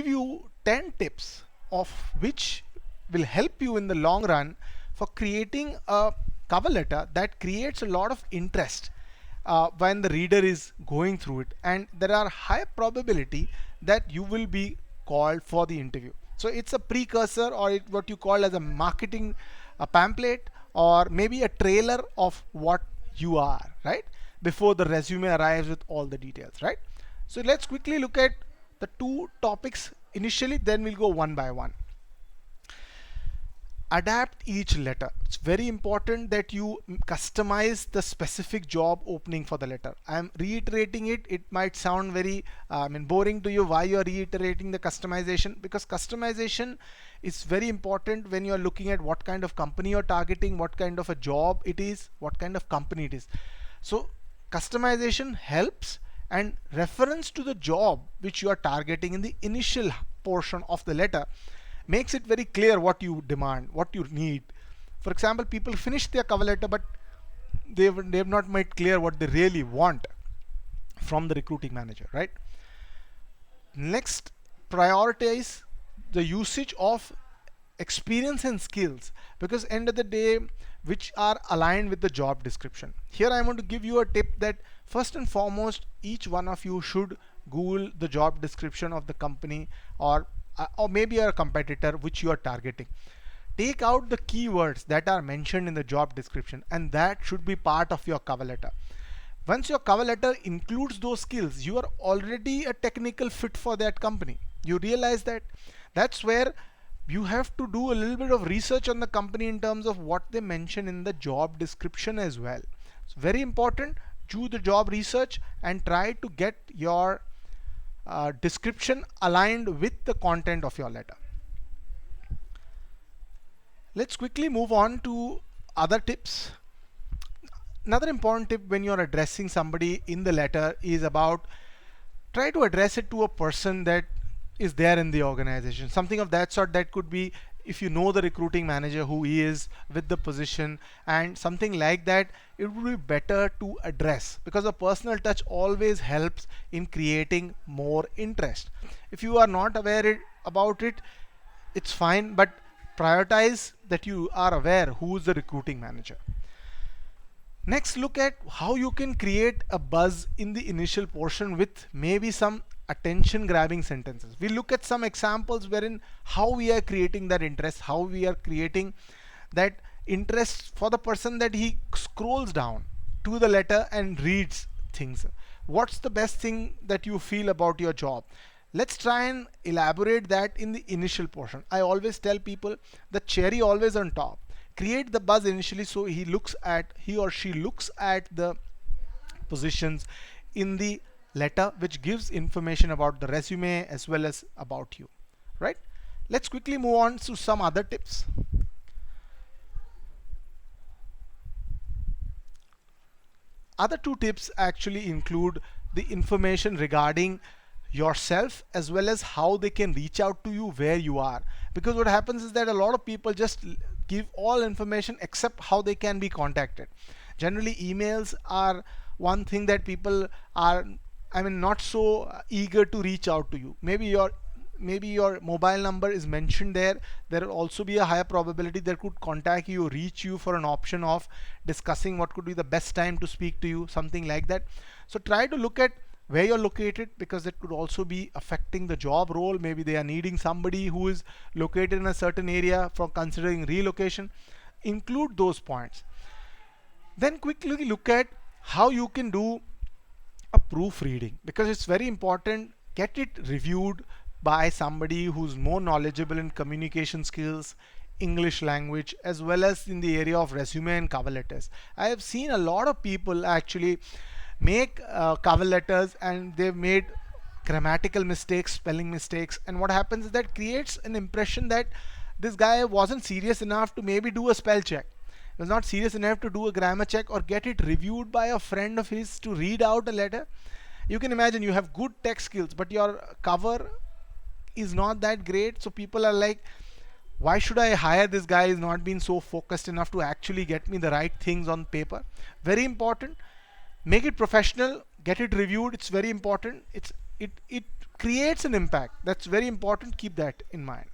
give you 10 tips of which will help you in the long run for creating a cover letter that creates a lot of interest when the reader is going through it, and there are high probability that you will be called for the interview. So it's a precursor, or what you call as a marketing a pamphlet, or maybe a trailer of what you are, right, before the resume arrives with all the details, right? So let's quickly look at the two topics initially, then we'll go one by one. Adapt each letter. It's very important that you customize the specific job opening for the letter. I'm reiterating it. It might sound very boring to you. Why you are reiterating the customization? Because customization is very important when you are looking at what kind of company you're targeting, what kind of a job it is, what kind of company it is. So customization helps, and reference to the job which you are targeting in the initial portion of the letter makes it very clear what you demand, what you need. For example, people finish their cover letter, but they've not made clear what they really want from the recruiting manager, right? Next, prioritize the usage of experience and skills, because end of the day, which are aligned with the job description. Here I want to give you a tip that first and foremost, each one of you should Google the job description of the company, or maybe a competitor which you are targeting. Take out the keywords that are mentioned in the job description, and that should be part of your cover letter. Once your cover letter includes those skills, you are already a technical fit for that company. You realize that. That's where you have to do a little bit of research on the company in terms of what they mention in the job description as well. It's very important. Do the job research and try to get your description aligned with the content of your letter. Let's quickly move on to other tips. Another important tip when you're addressing somebody in the letter is about try to address it to a person that is there in the organization. Something of that sort. That could be if you know the recruiting manager, who he is with the position, and something like that. It would be better to address, because a personal touch always helps in creating more interest. If you are not aware about it, it's fine, but prioritize that you are aware who is the recruiting manager. Next, look at how you can create a buzz in the initial portion with maybe some attention grabbing sentences. We look at some examples wherein how we are creating that interest, how we are creating that interest for the person that he scrolls down to the letter and reads things. What's the best thing that you feel about your job? Let's try and elaborate that in the initial portion. I always tell people the cherry always on top. Create the buzz initially, so he or she looks at the positions in the letter, which gives information about the resume as well as about you, right? Let's quickly move on to some other tips. Other two tips actually include the information regarding yourself as well as how they can reach out to you where you are. Because what happens is that a lot of people just give all information except how they can be contacted. Generally, emails are one thing that people are, not so eager to reach out to you. Maybe your mobile number is mentioned there. There will also be a higher probability they could contact you, reach you for an option of discussing what could be the best time to speak to you, something like that. So try to look at where you're located, because it could also be affecting the job role. Maybe they are needing somebody who is located in a certain area for considering relocation. Include those points. Then quickly look at how you can do a proofreading, because it's very important. Get it reviewed by somebody who's more knowledgeable in communication skills, English language, as well as in the area of resume and cover letters. I have seen a lot of people actually make cover letters, and they've made grammatical mistakes, spelling mistakes, and what happens is that creates an impression that this guy wasn't serious enough to maybe do a spell check, was not serious enough to do a grammar check or get it reviewed by a friend of his to read out a letter. You can imagine you have good tech skills, but your cover is not that great. So people are like, why should I hire this guy? He's not been so focused enough to actually get me the right things on paper. Very important. Make it professional, get it reviewed. It's very important. It creates an impact. That's very important. Keep that in mind.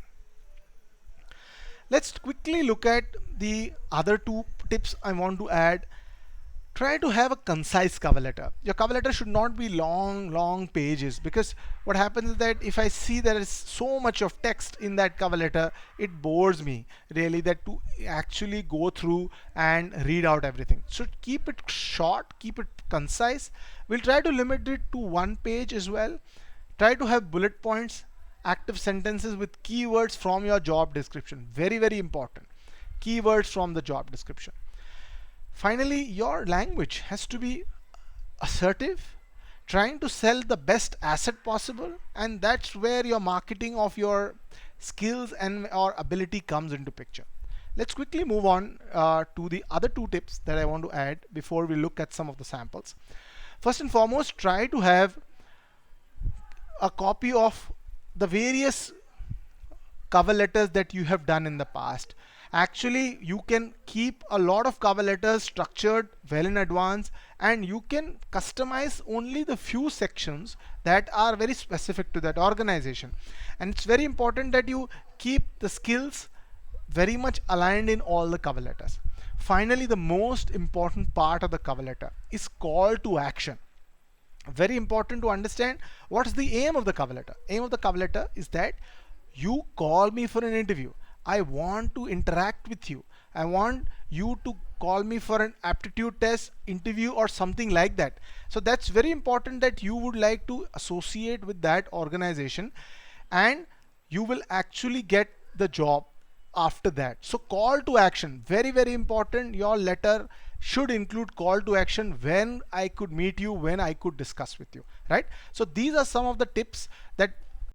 Let's quickly look at the other two tips I want to add. Try to have a concise cover letter. Your cover letter should not be long pages, because what happens is that if I see there is so much of text in that cover letter, it bores me really, that to actually go through and read out everything. So keep it short, keep it concise. We'll try to limit it to 1 page as well. Try to have bullet points, active sentences with keywords from your job description. Very important. Keywords from the job description. Finally, your language has to be assertive, trying to sell the best asset possible, and that's where your marketing of your skills and or ability comes into picture. Let's quickly move on to the other two tips that I want to add before we look at some of the samples. First and foremost, try to have a copy of the various cover letters that you have done in the past. Actually, you can keep a lot of cover letters structured well in advance, and you can customize only the few sections that are very specific to that organization. And it's very important that you keep the skills very much aligned in all the cover letters. Finally, the most important part of the cover letter is call to action. Very important to understand what is the aim of the cover letter. Aim of the cover letter is that you call me for an interview. I want to interact with you. I want you to call me for an aptitude test, interview, or something like that. So that's very important, that you would like to associate with that organization, and you will actually get the job after that. So call to action, very important. Your letter should include call to action: when I could meet you, when I could discuss with you, right? So these are some of the tips that